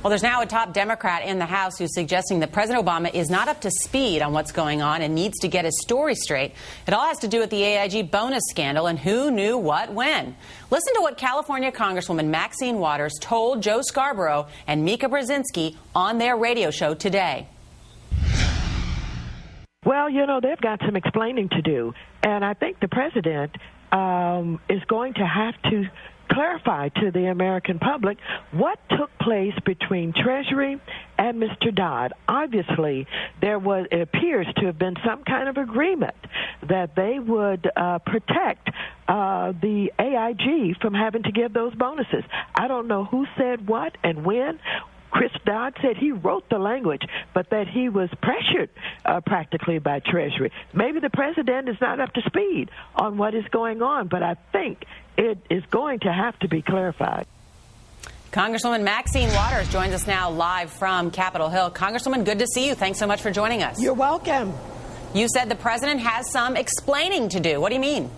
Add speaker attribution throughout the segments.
Speaker 1: Well, there's now a top Democrat in the House who's suggesting that President Obama is not up to speed on what's going on and needs to get his story straight. It all has to do with the AIG bonus scandal and who knew what when. Listen to what California Congresswoman Maxine Waters told Joe Scarborough and Mika Brzezinski on their radio show today.
Speaker 2: Well, you know, they've got some explaining to do, and I think the president is going to have to clarify to the American public what took place between Treasury and Mr. Dodd. Obviously, it appears to have been some kind of agreement that they would protect the AIG from having to give those bonuses. I don't know who said what and when. Chris Dodd said he wrote the language, but that he was pressured practically by Treasury. Maybe the president is not up to speed on what is going on, but I think it is going to have to be clarified.
Speaker 1: Congresswoman Maxine Waters joins us now live from Capitol Hill. Congresswoman, good to see you. Thanks so much for joining us.
Speaker 3: You're welcome.
Speaker 1: You said the president has some explaining to do. What do you mean?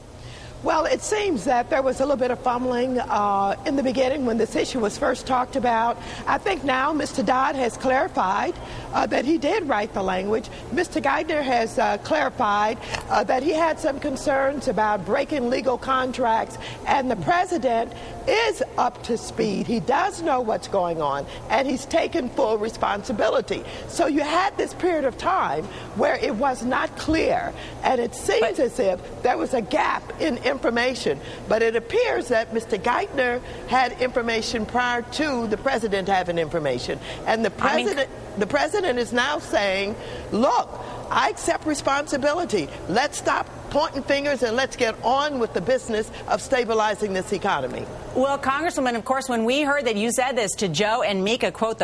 Speaker 3: Well, it seems that there was a little bit of fumbling in the beginning when this issue was first talked about. I think now Mr. Dodd has clarified that he did write the language. Mr. Geithner has clarified that he had some concerns about breaking legal contracts, and the president is up to speed. He does know what's going on, and he's taken full responsibility. So you had this period of time where it was not clear, and it seems as if there was a gap in information, but it appears that Mr. Geithner had information prior to the president having information, and the president is now saying, look, I accept responsibility. Let's stop pointing fingers and let's get on with the business of stabilizing this economy.
Speaker 1: Well, Congresswoman, of course, when we heard that you said this to Joe and Mika, quote,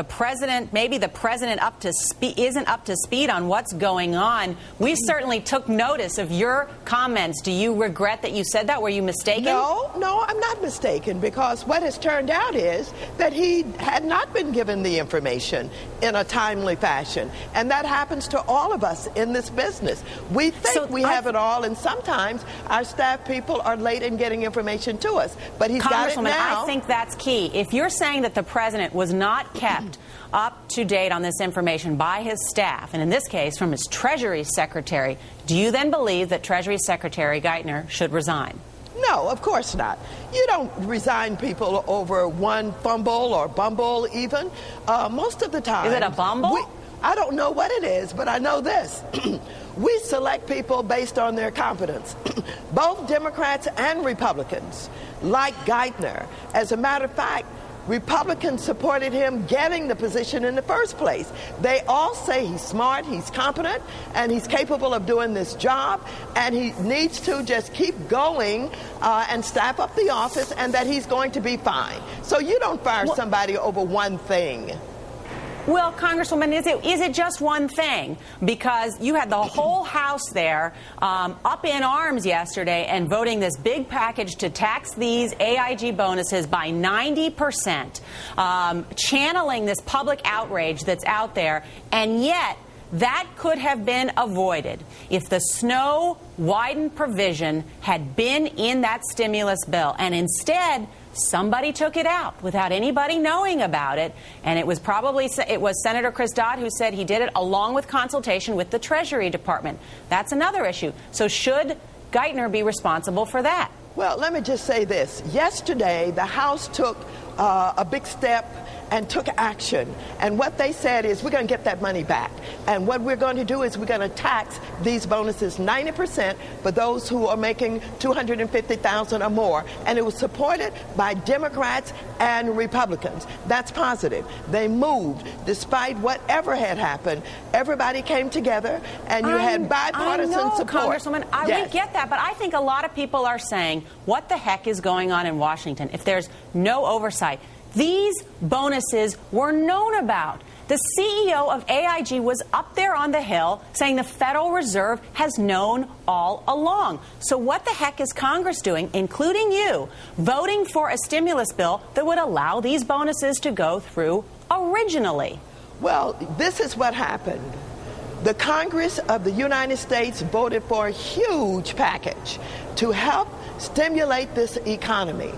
Speaker 1: maybe the president isn't up to speed on what's going on, we certainly took notice of your comments. Do you regret that you said that? Were you mistaken?
Speaker 3: No, I'm not mistaken, because what has turned out is that he had not been given the information in a timely fashion. And that happens to all of us in this business. We think we have it all, and sometimes our staff people are late in getting information to us. But he's got it now.
Speaker 1: I think that's key. If you're saying that the president was not kept up to date on this information by his staff, and in this case from his Treasury Secretary, do you then believe that Treasury Secretary Geithner should resign?
Speaker 3: No, of course not. You don't resign people over one fumble or bumble even. Most of the time.
Speaker 1: Is it a bumble?
Speaker 3: I don't know what it is, but I know this. We select people based on their competence. Both Democrats and Republicans like Geithner. As a matter of fact, Republicans supported him getting the position in the first place. They all say he's smart, he's competent, and he's capable of doing this job, and he needs to just keep going and staff up the office, and that he's going to be fine. So you don't fire somebody over one thing.
Speaker 1: Well, Congresswoman, is it just one thing? Because you had the whole House there up in arms yesterday and voting this big package to tax these AIG bonuses by 90%, channeling this public outrage that's out there, and yet that could have been avoided if the snow widened provision had been in that stimulus bill, and instead somebody took it out without anybody knowing about it, and it was Senator Chris Dodd who said he did it along with consultation with the Treasury Department. That's another issue. So should Geithner be responsible for that?
Speaker 3: Well, let me just say this. Yesterday, the House took a big step and took action. And what they said is, we're going to get that money back. And what we're going to do is we're going to tax these bonuses 90% for those who are making $250,000 or more. And it was supported by Democrats and Republicans. That's positive. They moved despite whatever had happened. Everybody came together, and you had bipartisan support.
Speaker 1: Congresswoman, we get that, but I think a lot of people are saying, what the heck is going on in Washington if there's no oversight? These bonuses were known about. The CEO of AIG was up there on the Hill saying the Federal Reserve has known all along. So what the heck is Congress doing, including you, voting for a stimulus bill that would allow these bonuses to go through originally?
Speaker 3: Well, this is what happened. The Congress of the United States voted for a huge package to help stimulate this economy.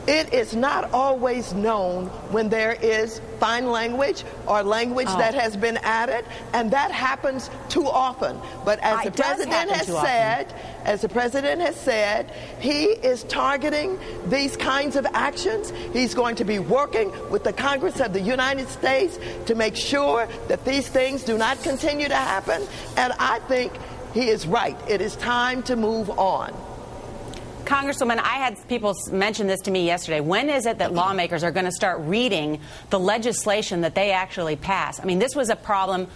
Speaker 3: It is not always known when there is fine language or language that has been added, and that happens too often. But as the president has said, he is targeting these kinds of actions. He's going to be working with the Congress of the United States to make sure that these things do not continue to happen. And I think he is right. It is time to move on.
Speaker 1: Congresswoman, I had people mention this to me yesterday. When is it that lawmakers are going to start reading the legislation that they actually pass? I mean, this was a problem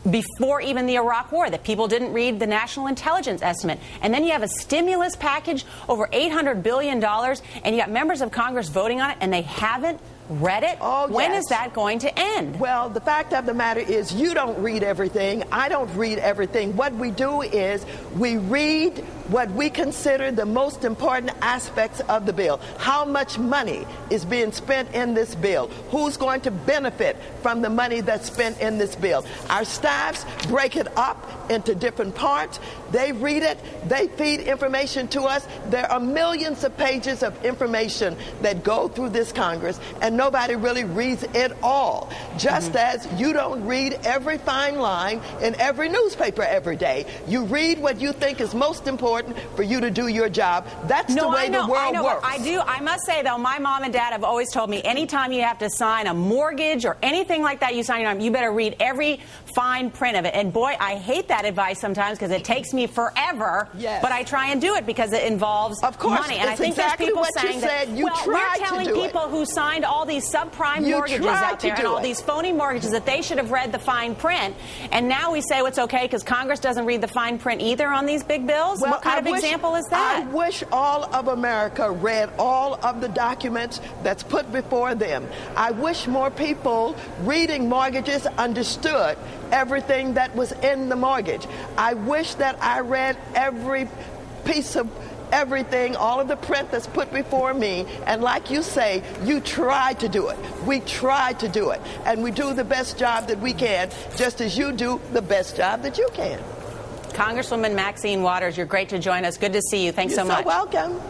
Speaker 1: before even the Iraq War, that people didn't read the National Intelligence Estimate. And then you have a stimulus package over $800 billion, and you got members of Congress voting on it, and they haven't read it?
Speaker 3: Oh,
Speaker 1: when
Speaker 3: yes.
Speaker 1: is that going to end?
Speaker 3: Well, the fact of the matter is you don't read everything. I don't read everything. What we do is we read what we consider the most important aspects of the bill. How much money is being spent in this bill? Who's going to benefit from the money that's spent in this bill? Our staffs break it up into different parts. They read it. They feed information to us. There are millions of pages of information that go through this Congress, and nobody really reads it all. Just as you don't read every fine line in every newspaper every day. You read what you think is most important for you to do your job. That's the way the world works.
Speaker 1: I do. I must say, though, my mom and dad have always told me anytime you have to sign a mortgage or anything like that, you better read every fine print of it. And boy, I hate that advice sometimes because it takes me forever.
Speaker 3: Yes.
Speaker 1: But I try and do it because it involves money. And I think
Speaker 3: exactly
Speaker 1: there's people
Speaker 3: what
Speaker 1: saying
Speaker 3: you said.
Speaker 1: that,
Speaker 3: You
Speaker 1: well, we're telling people who signed all these subprime mortgages out there and all these phony mortgages that they should have read the fine print. And now we say it's okay because Congress doesn't read the fine print either on these big bills?
Speaker 3: Well,
Speaker 1: what kind of example is that?
Speaker 3: I wish all of America read all of the documents that's put before them. I wish more people reading mortgages understood everything that was in the mortgage. I wish that I read every piece of everything, all of the print that's put before me, and like you say, you try to do it. We try to do it, and we do the best job that we can, just as you do the best job that you can.
Speaker 1: Congresswoman Maxine Waters, you're great to join us. Good to see you. Thanks so much.
Speaker 3: You're so welcome.